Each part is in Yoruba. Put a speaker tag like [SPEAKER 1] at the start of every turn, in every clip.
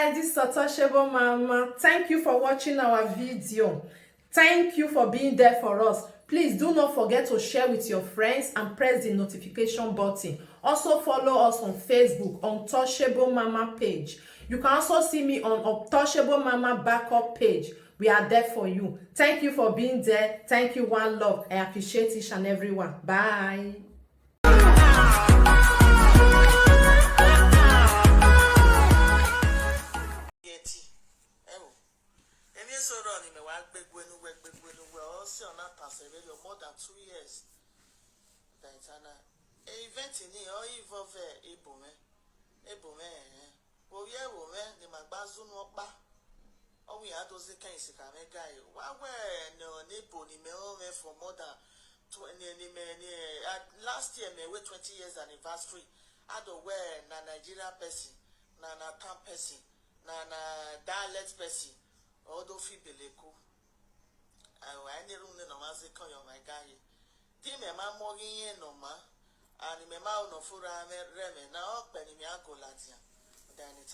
[SPEAKER 1] guys, this is Satoshebo Mama. Thank you for watching our video. Thank you for being there for us. Please do not forget to share with your friends and press the notification button. Also follow us on Facebook on Touchable Mama page. You can also see me on Touchable Mama backup page. We are there for you. Thank you for being there. Thank you, one love. I appreciate each and everyone. Bye.
[SPEAKER 2] More than 2 years. That's an event in here, or involve a woman. Well, yeah, woman, the Magbazu no ba. Oh, we had those kinds of guy. Why were no neighbor, the mail for more than 20 last year, may wait 20 years anniversary. I don't wear na Nigeria person, na town person, na dialect person, or do feel beleko. I need room no matter come your my guy. Team a man morning no ma, and me ma no fura me reme now penny me uncle latia. Then it's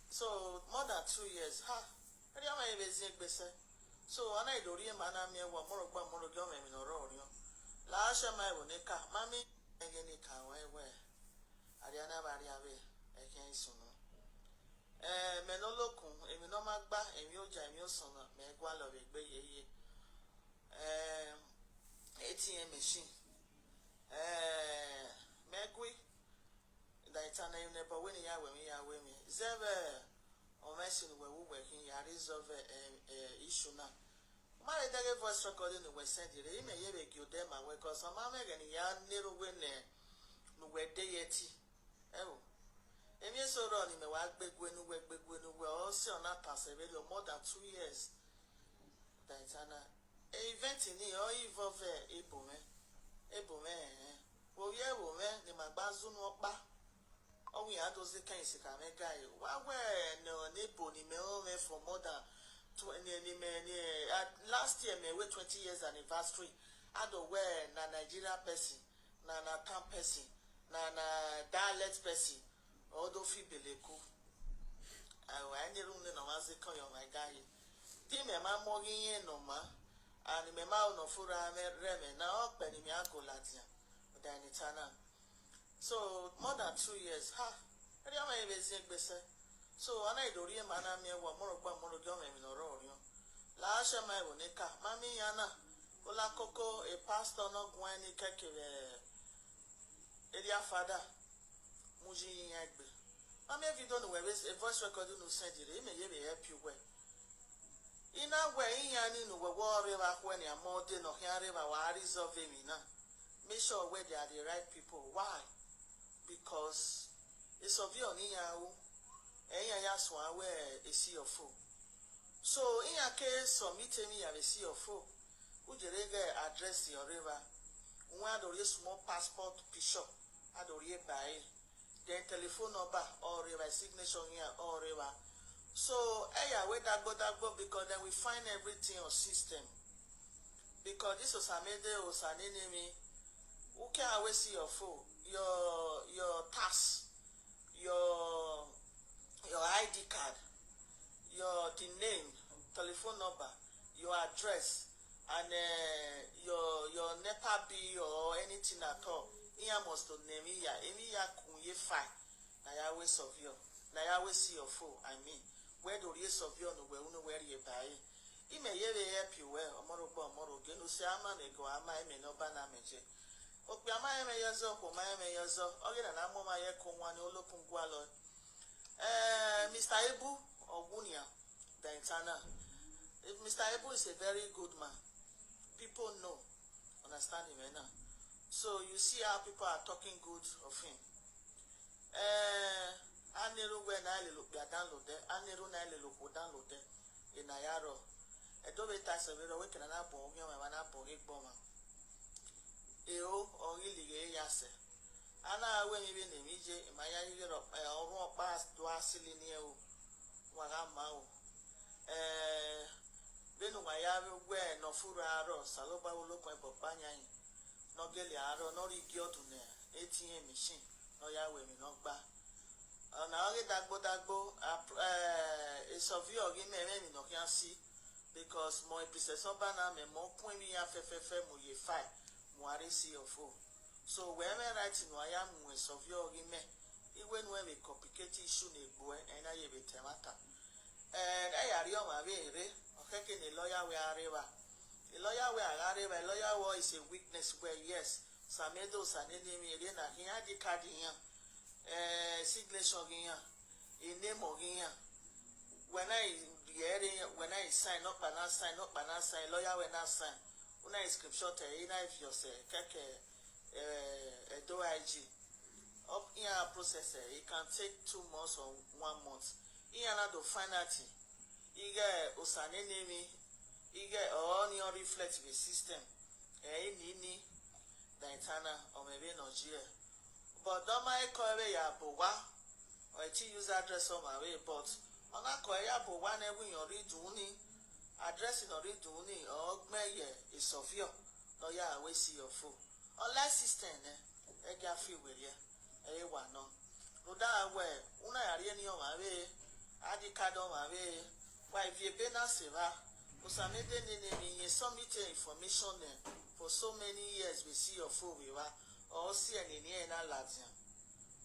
[SPEAKER 2] so more than 2 years, ha. I don't know if it's so I do real man, I'm here one more government in a row. Last year, my Wonica, Mammy, and any car where Ariana Variave, I can't soon. Menolocum, a minomagba, a mioja, son, Megualo, ATM machine. Megui, Diana, you never win ya when we are women. Zeve, or messing where we working, ya resolve issue now. My day voice recording the West End, you may give them away because I'm making a young little winner, no way deity. Oh. If you so run in the work, big win, we're also not passing more than 2 years. That's an event in here, or involve a woman. Well, yeah, woman, the Magbazu no ba. Oh, we had those kinds of guy. Why were no neighbor, the mail for more than 20 last year, may wait 20 years anniversary. I don't wear na Nigeria person, na town person, na dialect person. Odo fi beleko. I need room no matter come your my guy. Team a man morning no ma, and me ma no fura me reme now penny me uncle latia. Then it's so more than 2 years, ha. I don't know if it's so I do real man, I'm here one more government in a row. Last year, my Wonica, Mammy Yana, Ola Coco, a pastor no guani keke, Elia father. Muji Yagbe. Mammy, if you don't know where a voice recording will send it, it may help you well. In a way, in no war river when you're more than or hearing river, what is of him in make sure where they are the right people. Why? Because it's of your Niau, and Yaswa where a sea of food. So, in a case, some meeting me have a sea of food. Would you address your river? One of your small passport bishop, I don't buy. Then telephone number or river signature here or river. So where that go because then we find everything on system. Because this was a mede or an enemy. Who can always see your phone, your tax, your ID card, the name, telephone number, your address, and your NEPA bill or anything at all. Here must to name here. Any ya kunye fine. Na ya always of you. Na ya always see your phone. I mean, where do you of you no where you buy? He may help you well. Omoro genu se ama nego ama eme no bana meje. Okpi ama eme yezo ko ma eme yezo. Oge na mo ma ye ko nwani olopun gwalo. Mr. Ebu Ogunia Dantana. If Mr. Ebu is a very good man, people know, understand him now. So you see how people are talking good of him. Aniru when I look download there, Aniru Nile look download there in Ayaro. A double tax of it, we can have bomb, you have an apple, a bomber. Eo or illegate yase. Anna, when you in immediate, my Europe, or past to us in you, Wagamau. Then I have where no furaro, Saloba will look my Popanya. No geli aro no rigio to ne ATM machine no ya we mi no gba na oge dagbo esovi ogi me no can see because mo episode bana me mo point mi afefefe mo ye file mo are see of o so we me right no aya mo esovi ogi me iwe no we complicate issue na egbo en na ye betemata and ayari o ma be ere okeke ni lawyer we areva the lawyer we areva a lawyer war is a weakness where yes samedo sanene mi ere na hin adi card yan signature here, a name of here. When I sign up and I sign, lawyer when I sign. When I scripture if you say do IG up here process it can take 2 months or 1 month. Here another final thing. You get osanenemi, you get all your reflective system. Nini the internal or maybe Nigeria. But don't mind call ya bowa or use address on my way, but on a call ya bowa never you read duni address in or read duni or me is of you no ya we see your fool. Unless system eh get feel with ya one no. No that way una arieni on my way, adi card on my way. Why if you been a seva usamede name submit information for so many years we see your fool we were. Or see an Indiana Latin,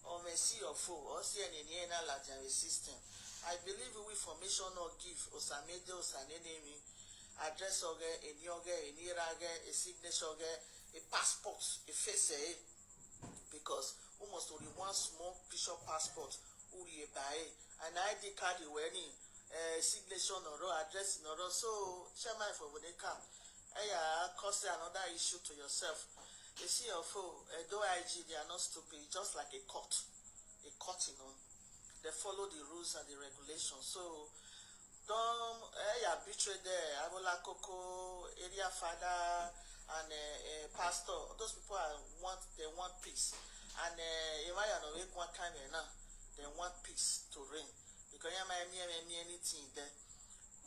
[SPEAKER 2] or may see your foe, or see an Indiana Latin system. I believe we formation or give or Samede or Sanenemi address or a yoga, a nearage, a signature, a passport, a face, because almost only one small piece of passport, Uri buy an ID card you wearing, signature or address, or so, chairman for when they come. Cause another issue to yourself. You see your foe, though IG, they are not stupid, just like a court, you know. They follow the rules and the regulations. So, don't betray there. Abola Coco, area father, and pastor. Those people they want peace. And if I know one time now, they want peace to reign. Because you might me anything there.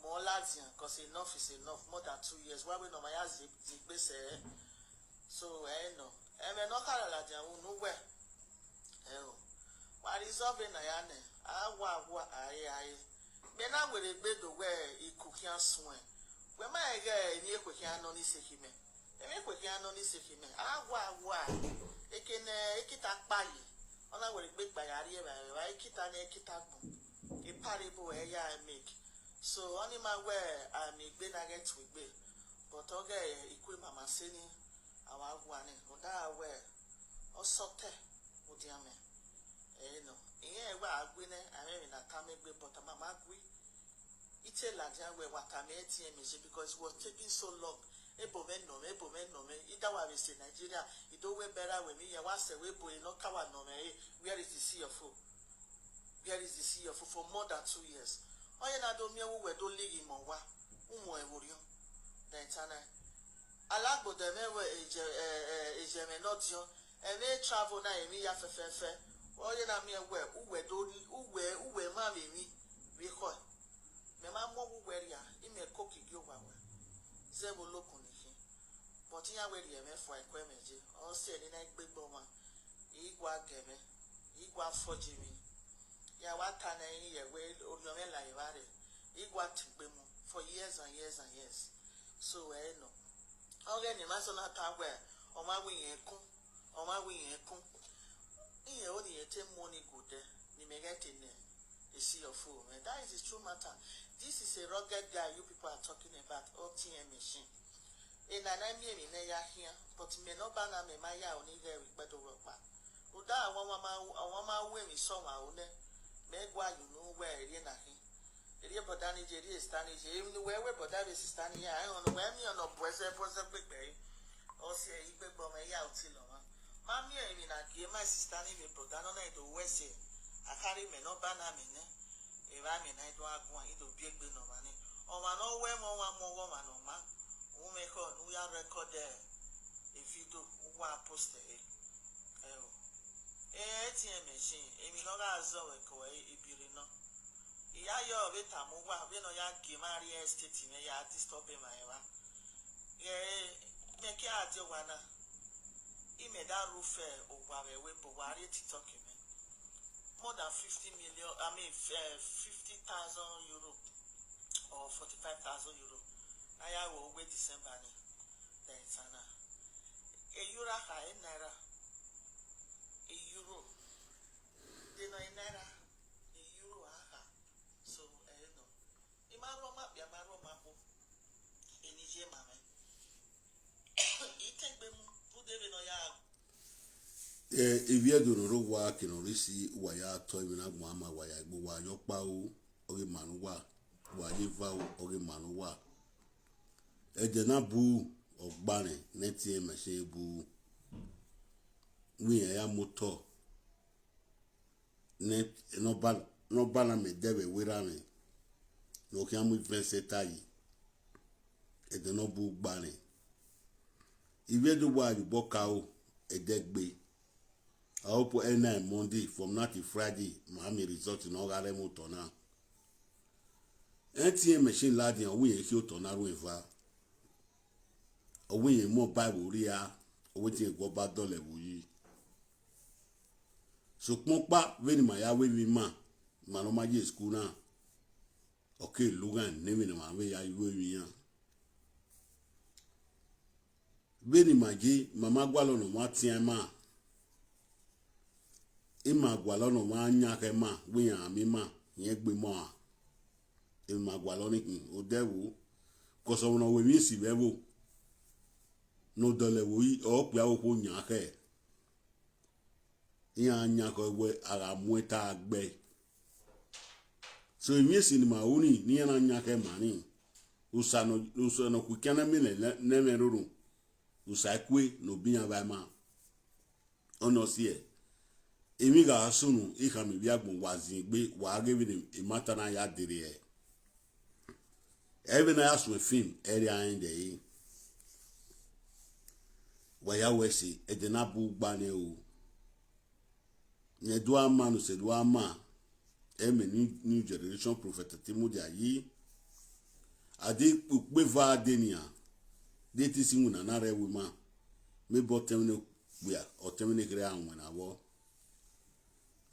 [SPEAKER 2] More Latin, because enough is enough. More than 2 years. Why we know my ass the so no, I'm not carrying nowhere. What is up in Ayane? I then I will be the way he could swim. When my guy in here could on his him, and we can on his him. It can it buy. On I will be by Aria, I kit and a kitabu. A parable I make. So only my way I make Ben against with me. But okay, equip my singing. Our one or that way or sote would yame. No, yeah, well, I win it. I mean, I can't make but I'm a magui. It's a Latin where what I made because it was taking so long. Ebomen no, either way, we say Nigeria, it don't way better with me. I was a way boy, no cover no me. Where is the sea of food? Where is the sea of food for more than 2 years? Oh, yeah, I don't know where don't leave him on what? The internal. Alagbo dem ejeme not yo and they travel na emi ya fefefe oye na me uwe do uwe ma we ho me ma mo uwe ya ime koki gi owa we zebo loko ni hin but ya we ri eme fo ekwe meje o se ni na gbegbo ma igwa geme igwa foji mi ya wa ta na yin ye we oriome la ibare igwa tigbe mu for years and years and years so no. Okay, the national tower, or my wing and coon, or my wing and coon. In only a 10 money good there, you may get in there. You see your fool, and that is the true matter. This is a rugged guy you people are talking about, OTM machine. In an enemy in here, but may not ban a maya only very better work back. Uda, one women saw my own, make why you know where it is. But Danny J is standing here, even the way but that is standing here. I don't know where me on a boys, a big bay, or say a big bomb out till Mammy, I mean, I gave my standing with Prodano to West. I carry me no banamen. If I mean, I don't want it to be a bit no money. Oh, I know where one more woman, no man, who make her we are record there. If you do, one post it. ATM machine, I mean, not as though if you know. Ya yo beta muwa we no ya gimari estate me ya disturb my wa ye me ki ade wana ime da rufe ogwa we bo wari tiktok me more than 50 million, 50,000 euro or 45,000 euro. I will wait December. Then it's a euro high naira. A euro. They know in naira. A euro aha. So, no. Imaro map, Yamaro mapo. Enije mame. Ite be put them in ya.
[SPEAKER 3] If you don't know what can receive why I told me not mamma why I go while your pow or a manua, while you vow or a manua. A denabu of Barney, Nettie Machine boo. We am motor. Net no banner me debe with me. No can we fancy tie. A denobu Barney. If you do why you book out a dead bay. I hope any Monday from now to Friday, Miami result in all motor now. ATM machine ladding a win a hilt on our river. A win more Bible real, or waiting go back dollar will ye. So, smoke back, very my away with man, Manoma school now. Okay, Lugan, naming my way, I will be young. Very my G, Mamma Gualon, what's your man? Ima gwalono wanya kema wiya mima yegbe mo a ima gwalono kin odewo koso no we mi si bewo no dole wo yi o pe awo ko nya ke iya nya ko we ara mueta agbe so imi si ni ma oni ni na nya ke mani usano ku kana mi ne meruru usakwe no biya ba ma ono sie emi ga asunu ikami biagbon wazingbe wa giving a matter na ya diri e even na asu film area in dey wa ya wesi e de na bu gba ne o ne do ama no se do ama e me new generation prophet Timothy ayi ade pe va denia de ti sinuna na rewe ma me botem ne bia o temne kre anwe na wo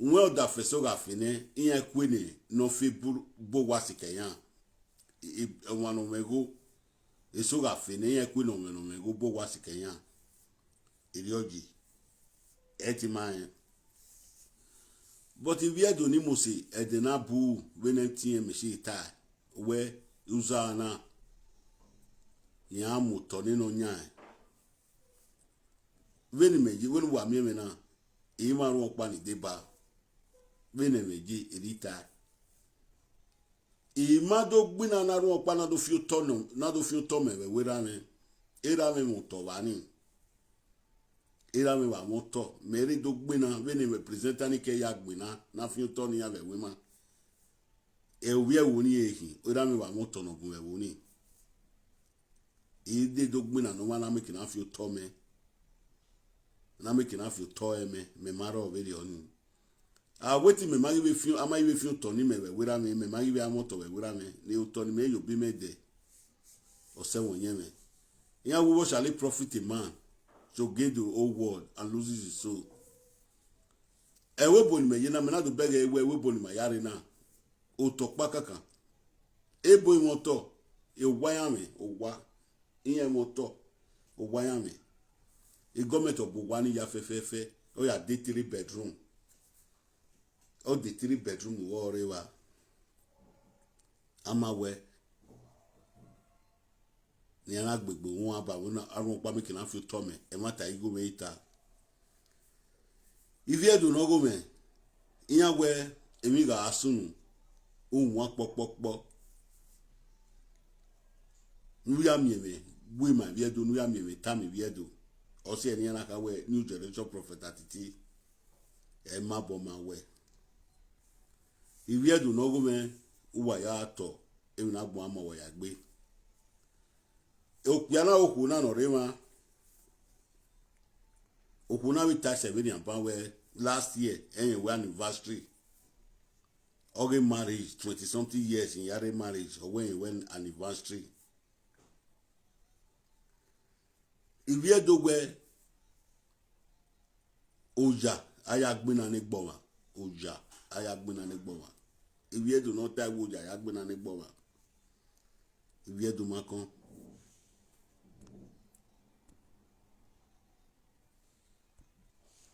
[SPEAKER 3] nwe da feso ga fine iya kwene no fe bo wasikeyan e wanu mego eso ga fine iya kwene no mego bo wasikeyan irioji etiman but if you do ni mose edena bu wenetien meshi ta we uzana ya muto ni no nya weni meji weni wa mieme na e ma ro pa ni deba bene meji edita imado gbina na ru opa na do fi tono na do fi to me we ra me era me mo to bani era me wa mo to me do gbina bene me presenter ni ke ya gbina na fi to ni ya we ma e wi e wo ni ehi era me wa mo to no gun e wo ni ide do gbina no ma na me kina fi to me na me kina fi to me maro very oni wait me magi be fi ama ibe fi to ni me we ra me magi be amoto we ra me ni to ni me yo bi me de o se won yen me ya wo shall it profit a man to gain the whole world and loses his soul e we boni me yena me na do bega we boni ma yare na o to pa kaka e boy moto e wa ya me o wa iyan moto o wa ya me e government of Bugwani ya fe o ya dey 3 bedroom. All the 3 bedroom whatever amawe ni ana gbegbo won aba won arun pa mi kina fi to me e mata igo me ita if you do no go me iyan we emi ga asunu ohun popopo nuya mieme we ma bi edo nuya mieme ta mi bi edo o se ni ana ka we new generation prophet Atiti e ma bo ma we if you do no go me uwa ya to e na gbo ama wa ya gbe opiana oku na no rema oku na we tax 7 and pound we last year we anniversary oge marriage 20 something years in yare marriage or when anniversary if you do we oja aya gbina ni gbo wa oja ayagbena negbowa iviedo no ta woja ayagbena negbowa iviedo makon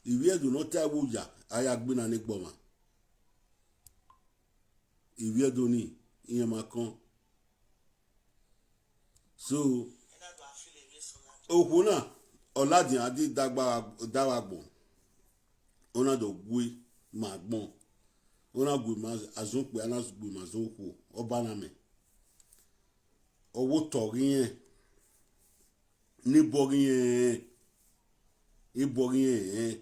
[SPEAKER 3] iviedo no ta woja ayagbena negbowa iviedo ni iyan makon so okuna oladin adi dawagbo ona do gwe magbon ona gwe ma azonpe ana gwe ma zonko Obanamen owo torin ni borin iborin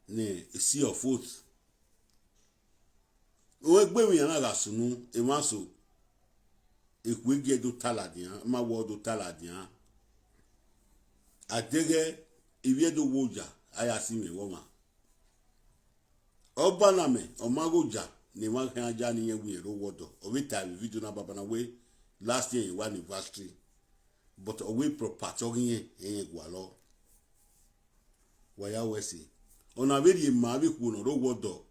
[SPEAKER 3] ne see of oath o gbe mi yana la sunu e ma so ekwege do taladian ma wo do taladian adege iviedo woja ayasi me woma Obanamen omagoja ni wa kan aja ni yen wi ro wodo o we time video na baba na we last year in one anniversary but o we property orin yen gwalo waya wesi ona be di ma bi ku no ro wodo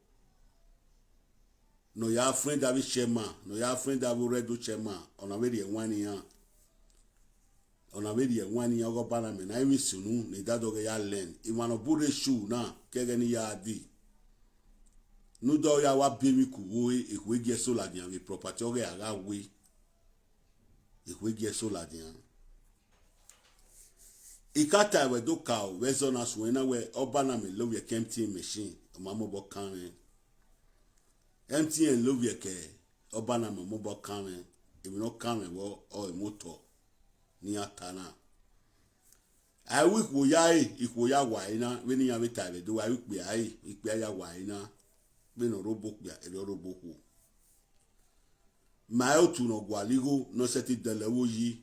[SPEAKER 3] no ya friend abi chairman no ya friend abi redo chairman ona we di enwani ya ona we di enwani ya Obanamen na imi sunu ni dadoge ya len imano bure shoe na kege ni ya di nudo ya wa bemi ku wo ekwege so la dian we property oge aga we ekwege so la dian ikata we do ka we zona so na we Obanamen lo we MTN machine mama bo kan MTN lo we ke Obanamen mo bo kan e no kan wo o motor ni atana I week wo ya iko ya wa ina we ni ya we ta we do I week be ai ikpe ya wa ina we no robo ya e robo ku ma o tu no gwaligo no seti delewo yi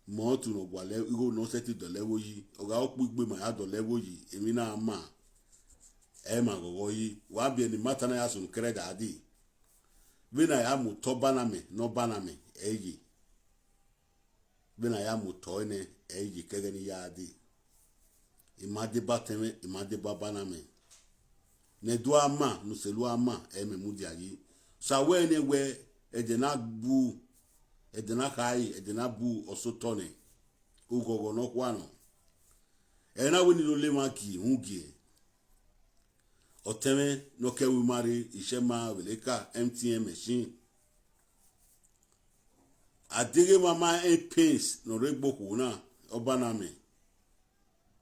[SPEAKER 3] mo tu no gwaligo no seti delewo yi oga o pugbe ma ya delewo yi emi na ma e ma gogo yi wa bi ni mata na ya sun kreda adi we na ya mu to Obanamen no Obanamen eyi we na ya mu to ne eyi kege ni ya adi imade bateme imade Obanamen ne do ama no selu ama ememudi ayi so we ne we edena bu edena kai edena bu osotone ugogo no kwano ena we ni lo le maki hungie oteme no ke we mari ishema weleka MTN machine adige mama e pace no regboku na Obanamen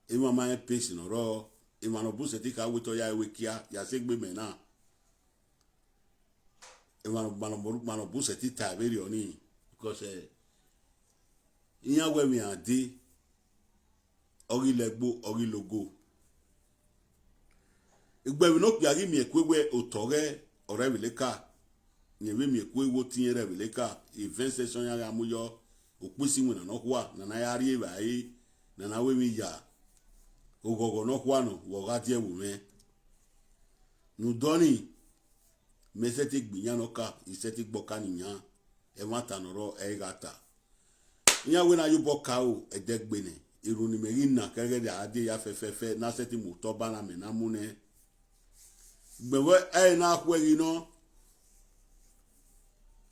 [SPEAKER 3] e mama e pace no ro imano buseti ka wito ya ewekia ya segbe mena imano buseti ta very oni because iya we mi ade ori legbo ori logo igbe mi no pia ri mi ekwewe otore ore weleka ni we mi ekwewo tin re weleka event session ya amuyo opisi wona no kwa na ya ri ewa yi na we mi ya ogogo no kwano wo ga tie wu me nu doni me se ti gbiyan no ka ise ti gboka niyan e mata no ro e gata iya we na yu boka o edegbene iruni me ina kege de ade ya fefefe na se ti mu to Obanamen na mu ne gbewe e na akwegi no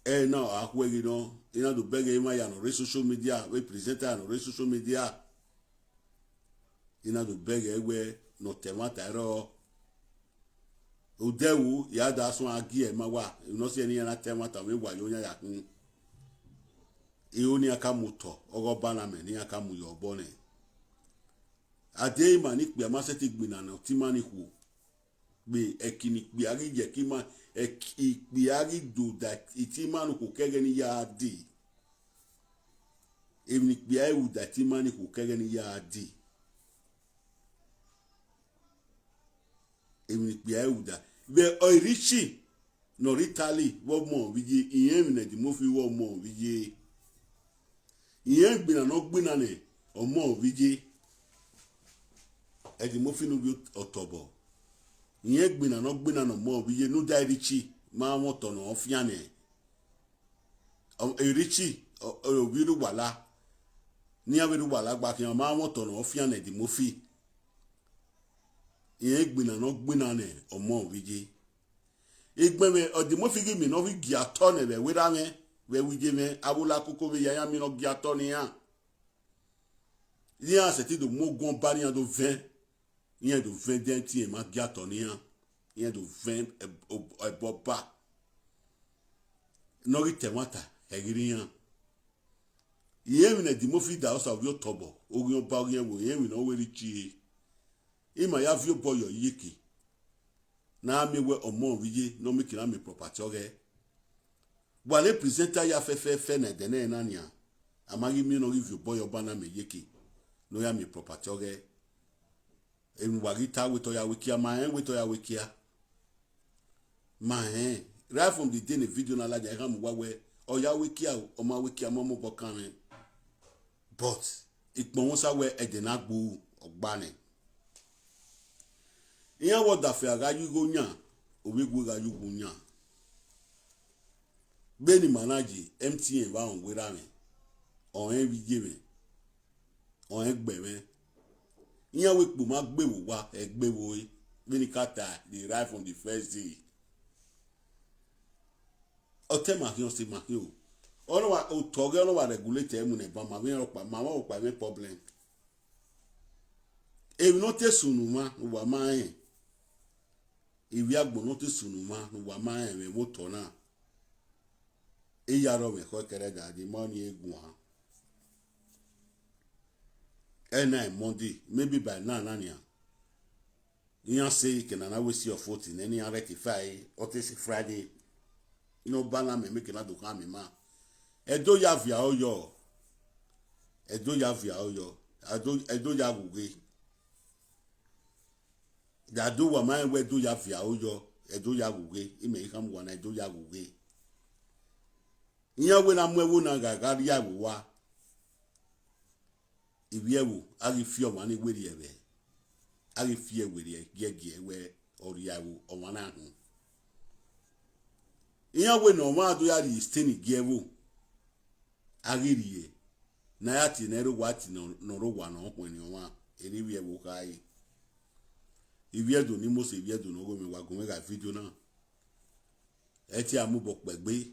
[SPEAKER 3] e na akwegi no ina do bege ma ya no social media we presenter no social media ina do bege ewe no temata ro odewu ya da so agi e ma wa no se ni na temata we wa yo nya ya kun e oni aka moto Obanamen ni aka mu yo bone ade ma ni pe ma se ti gbina na ti ma ni ku be ekini pe ari je ki ma pe ari do that iti ma no ko kege ni ya di even pe ai u that ti ma ni ko kege ni ya di emi pe ayuda be oirichi no ritali wo mo bije iyen na di mo fi wo mo bije iyen gbina no gbina ne o mo bije e di mo fi no bi otobo iyen gbina no mo bije no da richi ma mo to no ofiane o erichi o bi ru wala ni aberu wala gba ki ma mo to no ofiane di mo fi Ye gbina no gbina ne omo wije. Igbe me odimo figi mi no wi giato ne be wira me we wije me abula koko be ya mi no giato ni ya. Ni a seti do mogon bari an do 20. Yen do 20 denti e ma giato ni ya. Yen do 20 e boba. No ri temata e giri ya. Yen ne dimo fi da osa of your tobo. Ori on ba ori en wo yen no we ri chi. Ima ya vio boyo yiki. Na mi we omo wiye no make na me property oge. Wale presenter ya fe na dene na nia. Amagi mi no review boy Obanamen yiki. No ya me property oge. Emi wagita we to ya wikia ma en we to ya wikia. Ma en right from the day the video na la ja ram wa we o ya wikia o ma wikia mo mo bokan. But ipon won sa we e de na gbo ogbane. Iya wo da fe aga yugo nya owegu ga yugo nya beni manaji MTN ba on wera me on en bije me on egbe me iya we po ma gbe wo wa egbe wo yi beni kata the right from the first day o te ma hion se ma hion ono wa o toge ono wa regulate emu ne ba ma me ro pa ma wa o pa me problem e no te sunuma wa ma en iwi agbono te sunuma wa ma en moto na e yaro me ko kere da di money egun ha ena Monday maybe by now nania you say can na we see your 14 any rectify or this Friday you know bana me make na do kan me ma edo ya via oyo edo ya wuge da do wa man we do ya via oyo edo ya wuge ime ikam wa na edo ya wuge iya we na mwewo na gagari ya wa ibiewu ari fi o ma ni weri ebe ari fi e weri gege we oriawu o ma na hu iya we no ma do ya ri steni gewu ari rie na ya ti na ro wa ti no ro wa no hwen ni o ma eri wi ewu kai ibiedu ni mo se ibiedu no go mi wa gun ga video na e ti amubo pegbe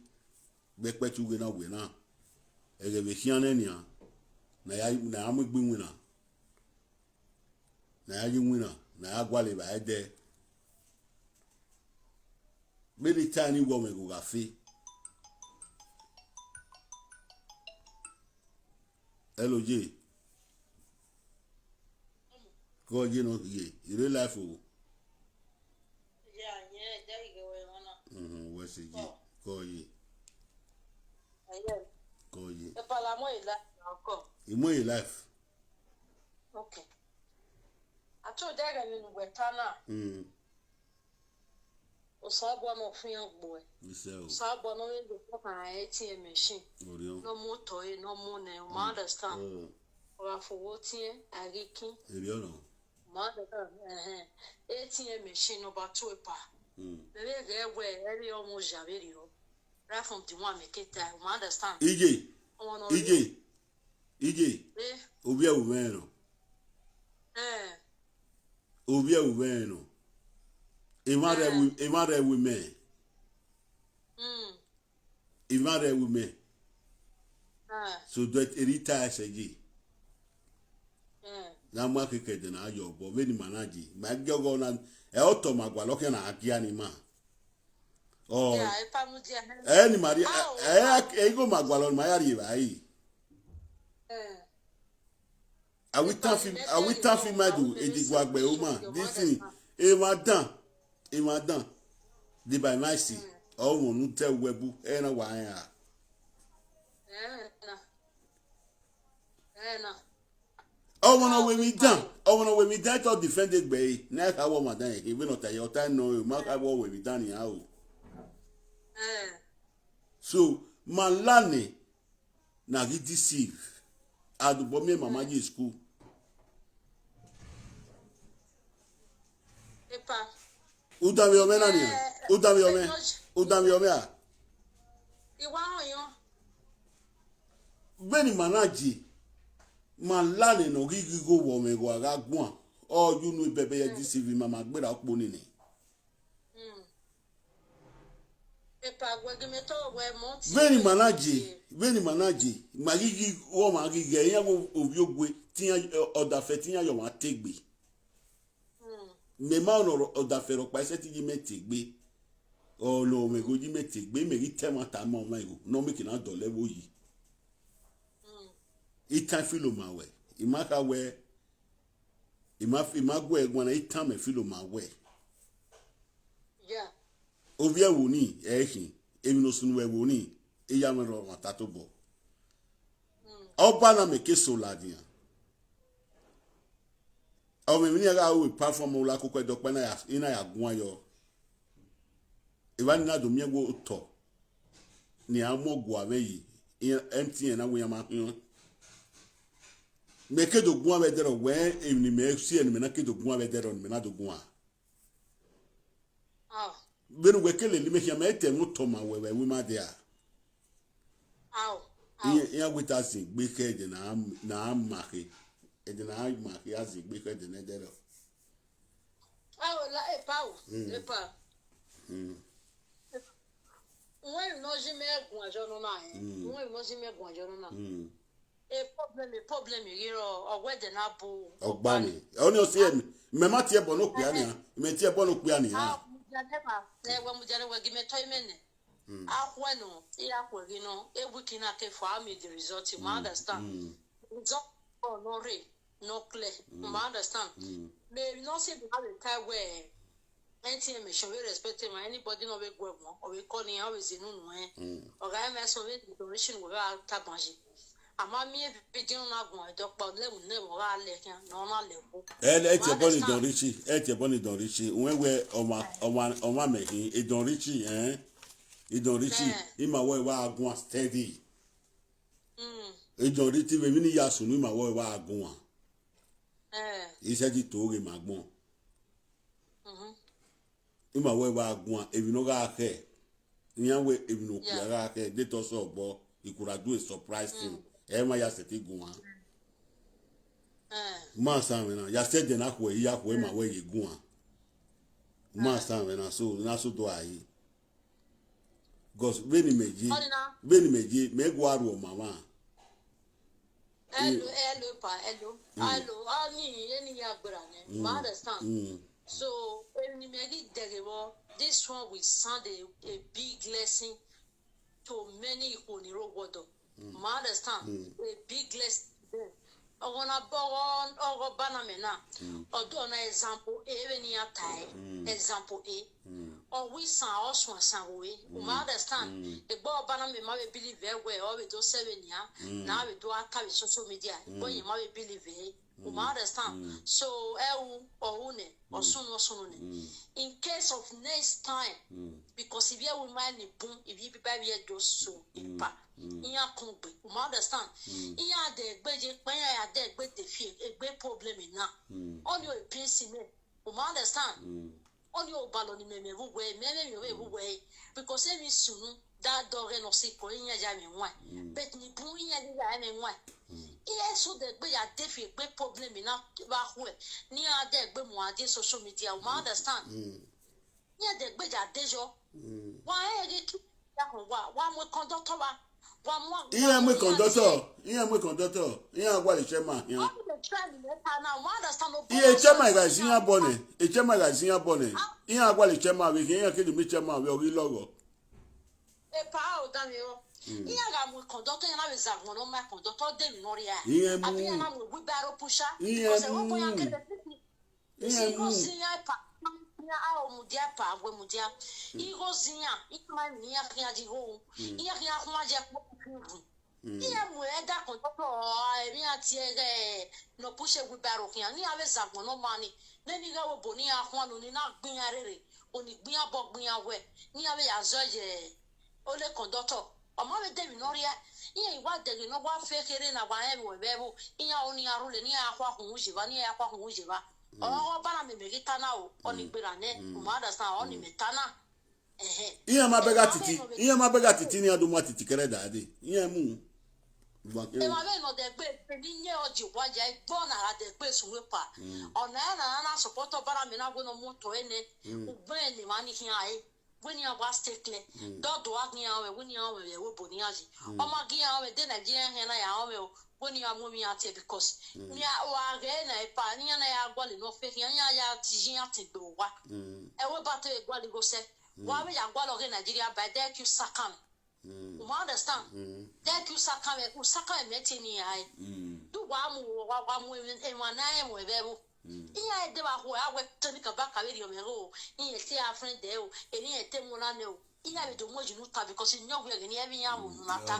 [SPEAKER 3] gbepe tuwe na we na ege be hiane ni a na ya amugbe nwina na ya nwina na ya gwale ba ede beli tani wo me go gafe LOJ go je no ye ire life o we se je go ye go ye
[SPEAKER 4] e pala mo ila ko
[SPEAKER 3] imo ye life
[SPEAKER 4] okay ato daga ni wetana o sabo no fun gbo
[SPEAKER 3] we say
[SPEAKER 4] sabo no we do for ATM machine no mo toy no mo ne o understand o for wotin agiki
[SPEAKER 3] eri ono
[SPEAKER 4] ma da ATM machine no ba to pa bebe ge we eri o mo javeri o right from the one make it o understand
[SPEAKER 3] EJ obi e no obi e no e mare we me so that retire seji na ma keke de na ayo bo be ni manaji ma gogo na e auto magwa loke na agia ni ma oh
[SPEAKER 4] e pa mu dia
[SPEAKER 3] ni maria e go magwa lo ma yari ba yi awi tafi madu edigbo agbe o ma this thing e ma dan di by nice o won nu te webu e na wa ya
[SPEAKER 4] na
[SPEAKER 3] o won we mi dan to defend it gbe na ka wo ma dan e we no ta your time no ma ka wo we mi dan ya o so malane na gi deceive adubo me mama ji school
[SPEAKER 4] epa
[SPEAKER 3] udami ome na ni udami ome a
[SPEAKER 4] iwa oyan
[SPEAKER 3] beni manaji malane no gigi go wo me go aga gun oh you know bebe ya deceive mama gbera okpo ni ni
[SPEAKER 4] Epa gwegemeto we monti
[SPEAKER 3] veni manaje magigi wo magigi yan wo obiogwe tiyan odafe tiyan yo wa tegbe me ma no odafe ro pa ise ti me tegbe o lo me go ji me tegbe me ri tema ta mo ma go no make na do level yi itan filo ma we imaka we imagwe egwan itan me filo ma we
[SPEAKER 4] yeah
[SPEAKER 3] ovia woni ehin emi no sunu we woni eya me ro mata to bo Obanamen ke soladia o me ni aga we perform ula kokwe do pe na ya ina ya gun ayo Ivan na do mi go to ni amogu aweyi MTN na we ya ma me ke do gun awedero we emi me si eni me na ke do gun awedero me na do gun a benu we kele li me hia me temu to ma we ma dia ya wita sin gbe ke de na amake e de na amake as gbe ke de na dero
[SPEAKER 4] la epa When no jime gun ajo no na when no jime gun ajo no na problem yiro ogwede na bu
[SPEAKER 3] ogbani oni o se me ma tie bo no kua ni ha me tie bo no kua ni ha
[SPEAKER 4] mujane wa gime to imene akweno ya kwegi no ebuki na ke for am the result you understand result no re no clear you understand me no say be have a time where NTM should be respected by anybody no we go or we call ni always in no or I am so we donation we are tabanji ama mi be din na gun edokpa le mo ra le kan no na le ko
[SPEAKER 3] e tie boni don richi we oma me hin e don richi ima wo wa agun steady e don richi we ni ya sunu ima wo wa agun ise di to re magbon ima wo wa agun e bi no ga ke yan we e bi no ku ga ke de to so bo ikura do a surprise thing e ma ya se ti gun a ma sa me na ya se de na ko ya ko e ma we ye gun a ma sa me na so do ayi because beni meji me go aru mama
[SPEAKER 4] hello ani eni ya gbara ne ma understand so eni megi degebo this one will sound a big lesson to many ikoniro wodo ma understand a big lesson Obanamen na odo na example e ni atai example e or we san also san we understand e gbo Obanamen ma we believe we or we do 7 ya na we do aka social media when you ma we believe understand so ohune osunu ne in case of next time because if you will mind boom if you be do so ipa iya kongbe understand iya de gbeje pen ya de gbe de fi egbe problem na on your peace me understand on your balon ni me we because if you sunu that dog no see ko iya ja me nwa bet ni bu iya ja me nwa iya so de gbe ya de fi egbe problem na ba ho ni ya de gbe mo ade social media understand iya de gbe ja dejo wa e ki ya ho wa mo conductor wa
[SPEAKER 3] Iye mwe conductor. Iye agwa le chema. Iye chema ga sinya bone. E chema ga sinya bone. Iye agwa le chema we iye ke mi chema we ori logo.
[SPEAKER 4] E pa o dan yo. Iye ga mwe conductor na we za no ma conductor de mi no ria. Abi na mwe we baro pusha. Because e wo boya ke de. Iye go sinya pa. Ya a mudia pa agwe mudia. Igo sinya, ikma ni ya kia di ho. Iya kia kuma je ko. Iya mu eda conductor emi ati no push we baro kia ni ave za no mani. Neni ga wo boni ahun lo ni na gbin arere. Oni gbin abo gbin awe. Ni ave ya zo je ole conductor. Omo we de mi no ria. Iya iwa de no wa fekere na wa e we bebo. Iya oni arule ni akwa hun ujiba ni akwa hun ujiba. Obanamen megita na o oni gbera ne understand oni metana
[SPEAKER 3] Iye ma bega titi ni adu ma titi kere dade iye mu
[SPEAKER 4] ma be no de gbe ni nye oji waja igbo na la de gbe sunwe pa ona na support bara mi na go no moto ene ugbe ni mani hin ai wini agba stekle dodo agni awe wini awe we boni aji o ma gi awe de Nigeria hen na ya awe wini amomi ate because ni wa ge na pa ni na ya gwale no fe yan ya tijin ate do wa e we bato e gwale go se wa me ya gwale ge Nigeria by that you sakam you understand that you sakam e usaka me tini ai do wa mu e wa na e mo e be bu iya de ba ho awe tani ka ba ka we ri o me go iya ti a friend de o eni e te mo na ne o iya be do mo jinu ta because nyo we ni e bi ya mo na ta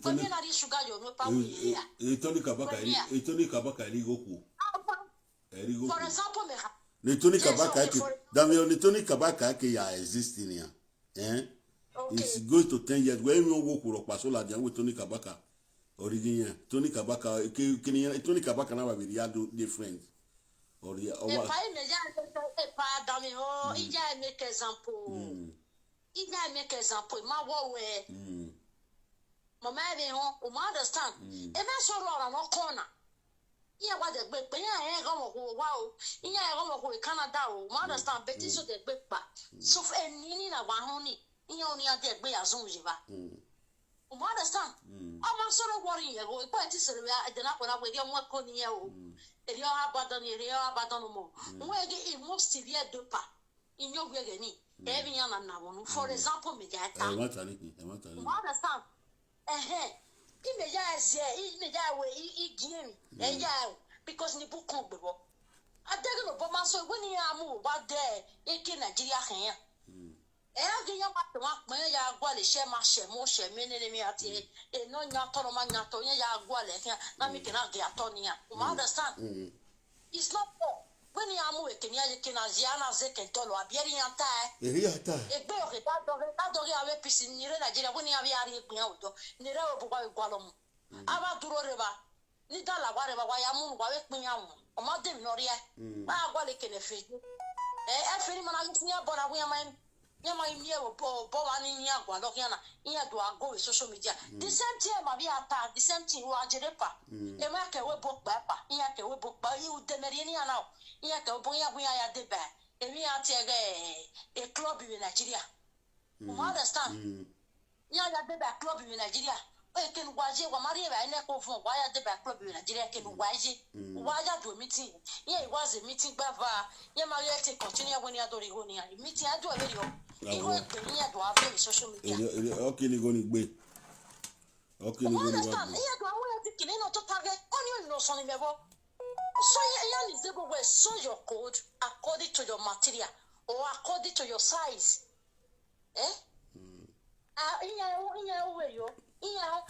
[SPEAKER 4] ko ni na ri sugar yo no pa we ya
[SPEAKER 3] e toni ka ba ka ri go ku
[SPEAKER 4] for example me
[SPEAKER 3] le toni ka ba ka ke damio le toni ka ba ka ke ya existing ya it's going to 10 years we mi go ku ro pa so la jan we toni ka ba ka origin toni ka ba ka ke ni toni ka ba ka na ba bi ya do different or ya o wa
[SPEAKER 4] e pa dami ho ija make example ija make example ma wo we mama be ho o ma understand e ma so ro no corner iya wa de gbe pe ya e go mo ko wa o iya e go mo ko Canada o ma understand beti so de gbe pa so eni na wa ho ni iya oni ade gbe ya zun ji ba o ma understand o ma so ro worry ye go e pa ti se re ya de na ko na we ri mo ko ni ye o eri o abadon mo we ge e most severe dopa inyo gwe ge ni e bi ya na wonu for example me ja ta
[SPEAKER 3] e ma ta ni
[SPEAKER 4] ma understand imeja ese imeja we igiem eja because ni book kon gbebo adege no bo ma so we ni amu wa de eke Nigeria kan ya ge ya ma to ma pon ya gwa le she ma she mo she me ne mi ati e no nya to no ma nya to ya gwa le kan na mi kina ge ato ni ya you understand it's not for when you amu e kenya je kina ziana ze kentolo abieri yanta egbe o ke ta do ave pisi ni re Nigeria when you ave ari egbe odo ni re o buga igwalo mu aba duro reba ni dala wa reba wa ya mu wa we pin yawo o ma de mi no rie ba gwa le kene fe e feri mana ni ya bona wi ma mi e bo wa ni ni agwa lo kiana iya do ago we social media the same thing ma bi ata the same thing wa jerepa e ma ke we bo pa iya ke we bo pa you de meri ni ana iya ke bo ya ya de ba e mi ati e club in Nigeria you understand ya de ba club in Nigeria e ke ngwaje wa mari ba ene ko fun wa ya de ba club in Nigeria ke ngwaje wa ya do meeting yeah it was a meeting bava yeah ma ya te continue when ya do ri go ni meeting adu e ri o iwe pe ni ya do ave social media
[SPEAKER 3] okay ni go ni gbe okay ni go ni wa
[SPEAKER 4] iya do awon ya ti kini no to target only no so ni mebo so ya is able to sew your code according to your material or according to your size iya we yo iya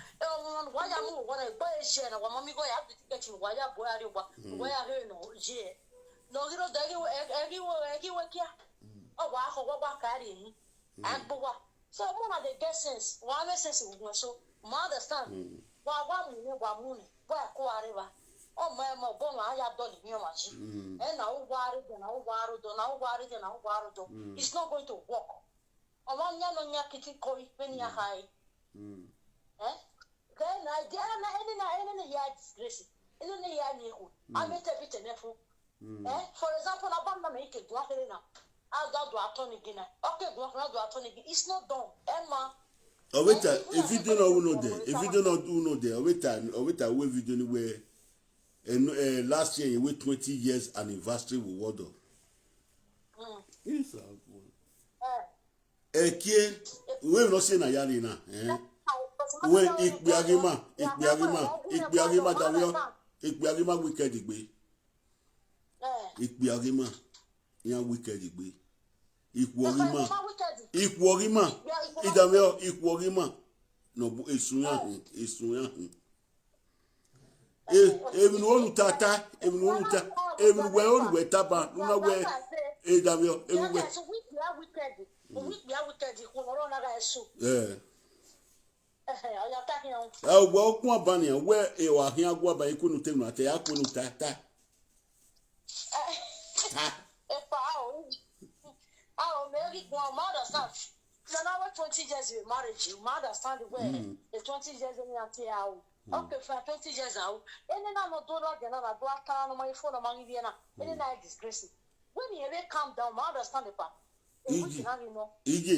[SPEAKER 4] wa ya mu wa na gba e je na wa mami go ya ticket wa ya bo ya ri wa ya re no je no giro da ri we kia o wa ho wa ka ri ni agbo wa so mo na the get sense wa make sense we so ma understand wa mu ni wa ko are ba o ma bo ma ya do ni mi o ma ji na o wa ri de na o wa ru do it's not going to work o ma nya no nya kiti ko ipe ni ya hai then na dia na any ya disgrace any ya ni ku amete bi tenefu for example na bamba me ke gwa fere na do atoni gina okay gwa na do atoni gina it's not done emma
[SPEAKER 3] obeta if you don't know there obeta we video ni where last year we 20 years anniversary with Wodo yes ekie we no say na yari na we ikpe agima dawio ikpe agima wicked igbe ikpe agima ya wicked igbe ikwo ogima idamio ikwo ogima no bu esun ya even wonu tata even we onu we taba una we idamio even we wo okun abani we e wa hin agwa ba ikunu tenu ate akunu tata
[SPEAKER 4] Mary, understand. So now 20 years in marriage, you understand the way. The 20 years in your Okay, for 20 years now. Any na no do not get na do aka no my phone no mangi na. Any na disgrace. When you ever calm down, I understand the part.
[SPEAKER 3] Iji.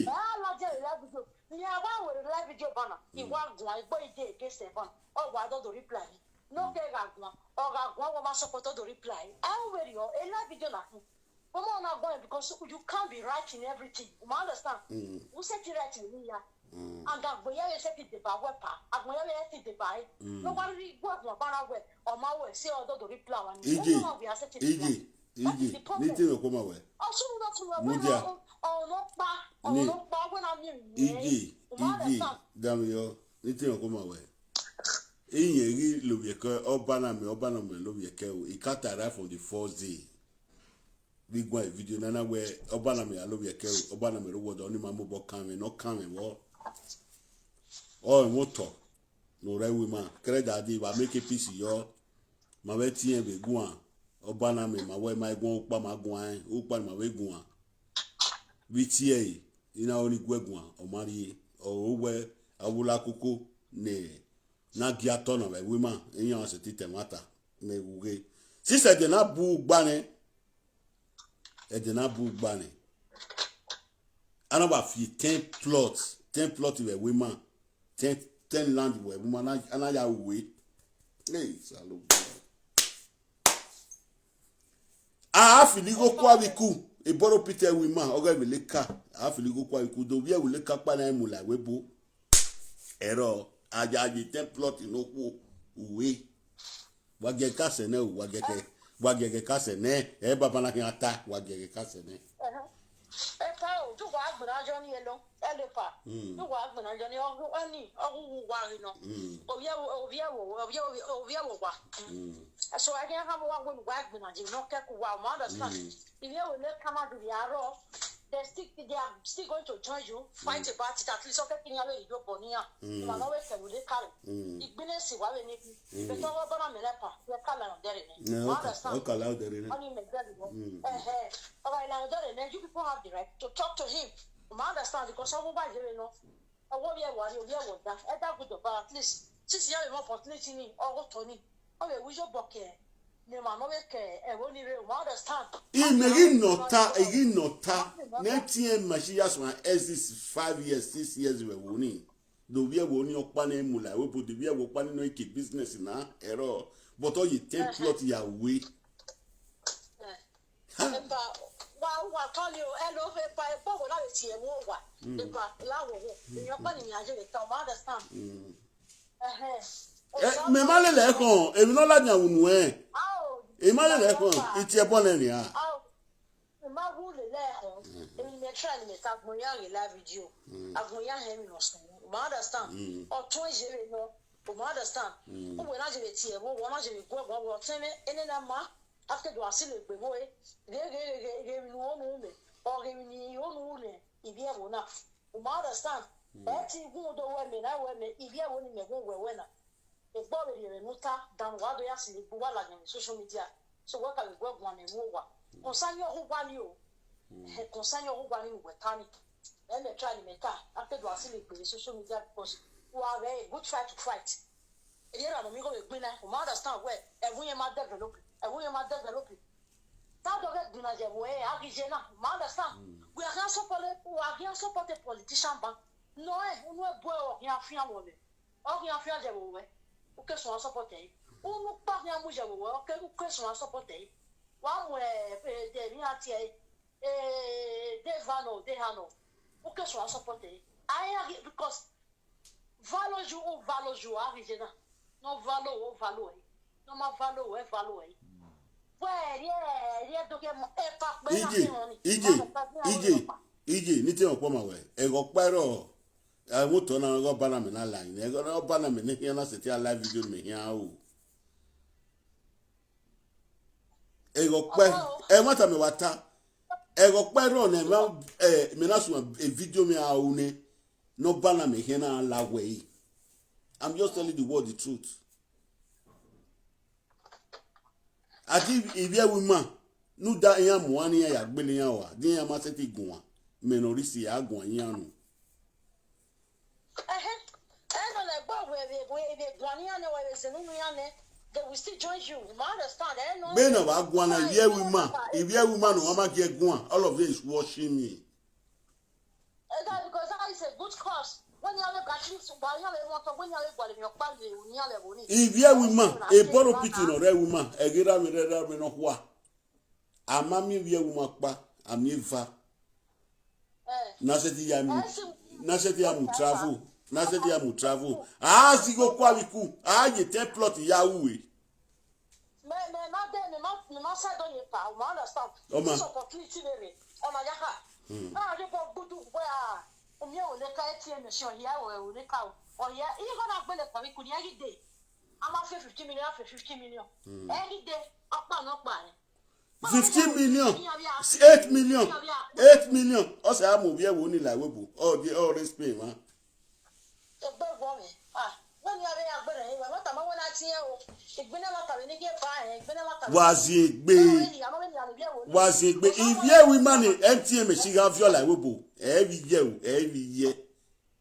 [SPEAKER 4] Ah, la je la video. Ni aba we la video bana. Iwa gwa igbo ide against the ban. O wa do reply. No ke ga gwa. O ga gwa wo ma support do reply. I will you a la video na. Come on now going because you can't be right in everything. You understand? Who said you right in here? And that we are set it by wepa. And we are set it by nobody work no banner way or my way say all the reply one. We are set it.
[SPEAKER 3] Niti okoma we.
[SPEAKER 4] Also not to no ba when I'm
[SPEAKER 3] Iji. Damn yo. Niti okoma we. Inyeri lobieke Obanamen lobieke o. Ikatara from the 4th day. Big one video nana where Obanamen lobieke o. Obanamen ro wodo oni mamu bo kan no kan wo. Oh moto. No right woman. Kere daddy ba make a piece yo. Ma we tie be guan. Obanamen ma we ma gun upa ma guan. Upa ma we guan. Bi tie ina oni gweguan o mari o we awula koko ne na giato na we woman eyan se ti temata me wuge. Si se de na bu gbane. E de na bu gbane. Anaba fi 10 plots we woman. 10 land we woman na ya we. Hey, salo. Filigo kwa wiku e boro Peter woman oga we leka. Filigo kwa wiku do we leka pa na emula webo. Ero ajaji 10 plot no ku we. Wage kase ne wage kase ne e baba na ata wage kase ne.
[SPEAKER 4] To go out when I journey alone, Elepa. To go out when I journey or any or no. So I can't have one wagon and you not take one understand. If you will let come out to the arrow, they are still going to join you, fight about it at least okay in your bonia. You are always a good carry. It been a see what we need. But all about a melepa, your color of there.
[SPEAKER 3] No, okay, loud there.
[SPEAKER 4] Only make that. All right, now there, you people have the right to talk to him. You understand because some of you know. I won't be a warrior, we are that. At that good about at least 6 years more opportunity or Tony. Oh, we should book it. No man, no care. I won't even understand.
[SPEAKER 3] Igi nota. Netie machias one as 5 years, 6 years we woni. Do we woni okpane mula we put we okpane no keep business na error. But all you 10 plot ya we.
[SPEAKER 4] Wa call you hello by bogo na we tie wo wa. The pa la wo. You okpane mi aje we ta understand.
[SPEAKER 3] Me male le kon, e mi no la nya wunu e. E male le kon, iti e bonne ni a.
[SPEAKER 4] Ma wu le kon. E mi me try me ta gbo ya re live video. Agbo ya he mi no so. You understand? O tun je no. You understand? O we na je le tie wo, wo na je le go teme ene na ma after do asile gbe wo e. Ge mi no no me. O ge mi ni o no le. Ibi e wo na. You understand? E ti gun do we me na we me ibi e wo ni me gun we na. A body remuta than what they are seeing social media. So what can we work one and more? Concern your who one you concern your who one you with Tani. Then they try to make that after you are seeing social media because you are a good fight to fight. Here are the Migo winner who understand where every man developing, every man developing. That don't get dinner way, Agijena, understand. We are not support a politician, but no, no boy or your family. Or your family. O que sont supportés ou nous pas rien mouger ou que sont supportés wa mwe de miati de hano o que sont supportés aya because valor ju arigena no valor no ma valor ouais do que e pa
[SPEAKER 3] ije ni te opo ma we e go pero I want to know Obanamen line. I got Obanamen here na seti live video me here o. E go pe e mata me wata. E go pe ro na me na so a video me a o ne no Obanamen here na la way. I'm just telling the world the truth. Ati if you woman no da yan mo ani ya gbele yan wa. Din yan ma seti gun me no risi ya gun yan no.
[SPEAKER 4] they will still join you. You understand?
[SPEAKER 3] Bena wa gwana if you woman no mama get gwan, all of them is watching me.
[SPEAKER 4] Because that is a good cause. When you have a
[SPEAKER 3] if you woman, a borrow pity no re woman, e gira me no hwa. Amami wie woman pa, amiva. Na seti ya mu travel. Na seti ya mu travel. Ah, si go kwa wiku. Ah, ye ten plot ya uwe.
[SPEAKER 4] I'm 50 million, 50 million. Any day, up and up.
[SPEAKER 3] 15 million, 8 million, 8 million. Also, I'm over here only like webu. Oh, the all this pay, man.
[SPEAKER 4] The big woman. When you are there, what am I when I see you? It's been a lot of nigga fine.
[SPEAKER 3] Was it be? If you money, MTM, she have your like webu. Every year,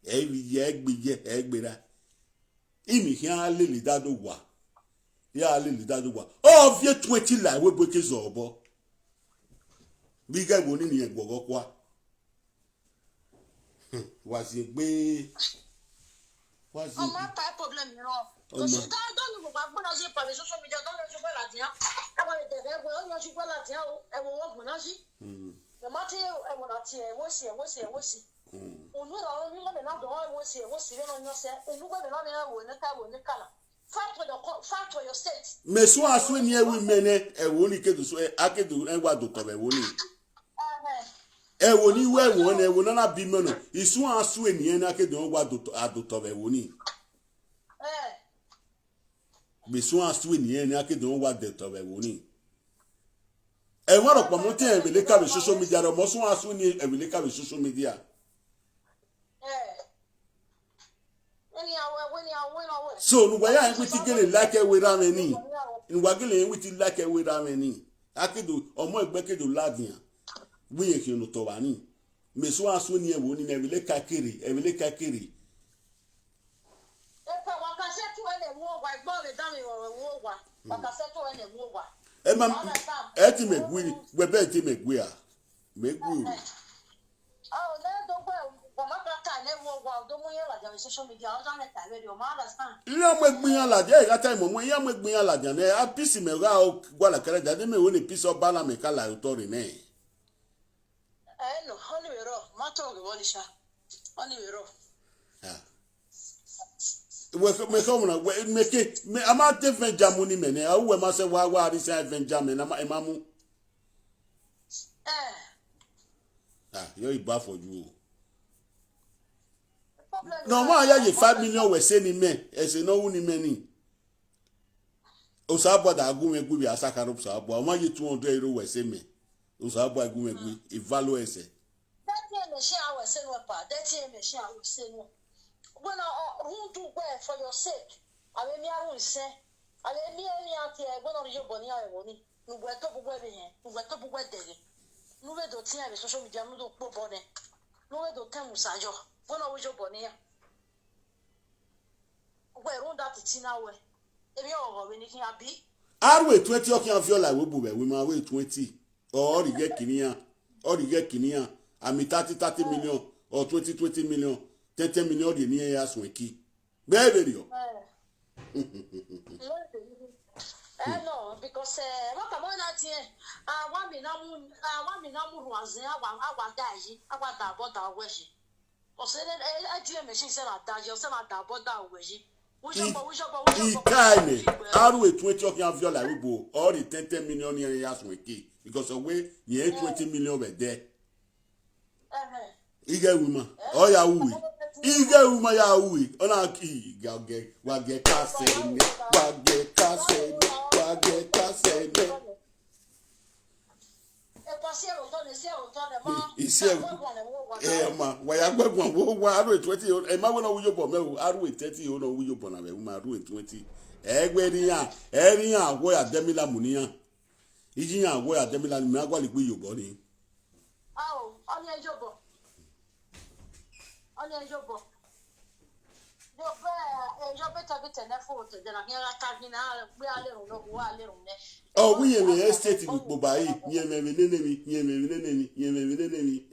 [SPEAKER 3] egg be that. Imi here, Lily, that do what? Yeah, Lily, that do what? Oh, if you 20 like we break his obo. Bigger one in here, go. Was it be? Was it?
[SPEAKER 4] Oh, my problem, you know. Because I don't know what I say, but social media don't let you go at the end. I want to tell you, you go at the end, I will walk when I see. The matter, I want to see, what's here. On will only let another one was here, what's here on yourself, and look at another one, the color. Fight for your state.
[SPEAKER 3] Me so aso ni ewi mene e woni kedu so akedu enwa dotobe woni. E woni we woni e wona na bi meno. Isu aso ni en akedu enwa dotobe woni. Me so aso ni en akedu enwa dotobe woni. E won ro pomo te e bele ka be social media ro mo so aso ni e bele ka be social media. So nuwaya enwiti gele like we rameni. Nwagele enwiti like we rameni. Akedo omo egbekedo ladian. We yeke no to wani. Me so aso ni e woni na ebele kakiri. Emam eti megwi, webe eti megwi a. Megwi.
[SPEAKER 4] Oh, don't go. Social media,
[SPEAKER 3] Ila mwegbinya la dia ga time mo ya mwegbinya la dia na apisi me ga o gwa la kere da de me woni piece obana me kala utori ne.
[SPEAKER 4] No, honey we ro, ma to ge woni sha. Honey we ro.
[SPEAKER 3] Me ko na we make me ama te venjamu ni me ne a we ma se wa ri se venjamu na ma mu. Yo iba for you. No ma ya ye 5 million we say ni me e se no wu ni me ni o sa boda agunmegbu bi asakaro sa bo o ma ye 200 euro we say me o sa bo agunmegbu e value ese
[SPEAKER 4] that me share we say no pa that me share we say no when who do well for your sake ave mi arun se ave mi ati e when on yo boni awe woni nu gbe to bugbe be yen nu gbe to bugbe dele nu we do tin ave social media nu do po bone nu we do temu sajo when we jo boni ya
[SPEAKER 3] Arwe 20 okian viola we bube we ma we 20 or the get kinia ami 30 million or 20 million 10 million de ni ya sweki bebe yo
[SPEAKER 4] no because what am I not here one me na mu ruanze agwa daji agwa da boda weji o se na ATM machine se na daji o se na da boda weji.
[SPEAKER 3] Ikaine Arwe 20 okian viola we bo or the 10 million ya sweki because of we ye 20 million be there. Ige wuma o ya uwi ige wuma ya uwi ona ki gage wage kase ni ma wa ya gbegun wo wa Arwe 20 e ma wona wuyo bo me Arwe 30 o no wuyo bo na be ma Arwe 20 egbe ri yan wo ya demila muniyan iji yan wo ya demila mi agwa le gbe yo bo ni
[SPEAKER 4] oni ejobo yo be yo beta beta na foto de na ngara tagina we ale no wo ale ne
[SPEAKER 3] oh we me estate with bobai nye me nenemi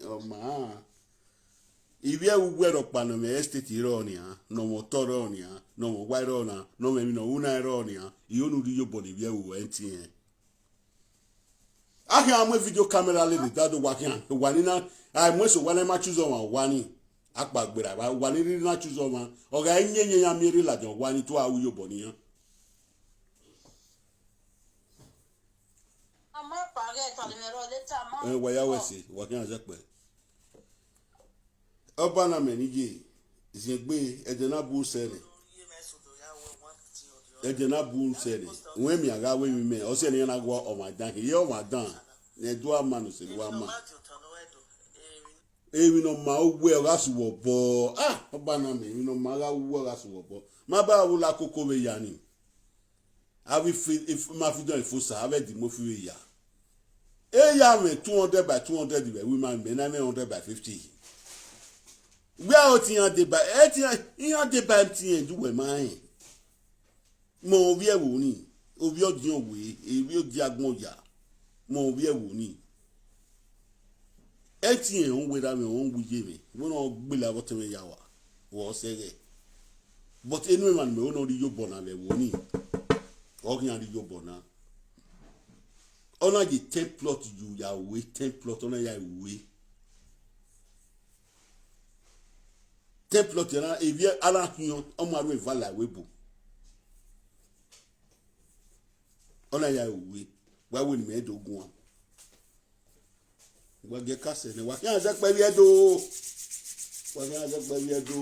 [SPEAKER 3] oh ma ibi ugwero pano me estate ironia no motor onia no mo wairona no me no una ironia ionu ri yo boni bi ewu entie ahia am video camera le dado wakian wanina ai mo so wana ma choose on wani akpagbera ba wani ri na choose on o ga nyenye ya miri la jo wani to awu yo boni yan
[SPEAKER 4] ama pare ta le ro le ta ma
[SPEAKER 3] wa ya wesi wakian je pe Obanamen ije zigbe ejena bu sere ejena bu sere we mi aga we mi me o se ni na gwo o ma dan ye o ma dan ne do amanu se do ama ewi no ma ogwe o ga suwo bo Obanamen ewi no ma ga wo ga suwo bo ma ba wo la koko we ya ni abi if ma fi don ifosa ave di mo fi we ya ya me 200 by 200 we man me na me 100 by 50 where o ti yan de ba yan de ba ti yan ju we man mo obi e wo ni obi odi owe ebi odi agbon ya mo obi e wo ni ti yan on we da me on wuje me wo no gbe la bote me ya wa wo sege but enu man me o no ri yo bona le wo ni o ki yan ri yo bona ona ji 10 plot ju ya we 10 plot ona ya we template na evi ala hion omaru evala webo ona ya uwe wa we ni medogun wa wa ge kase ne wa kan se pe wi edo wa kan se pe wi edo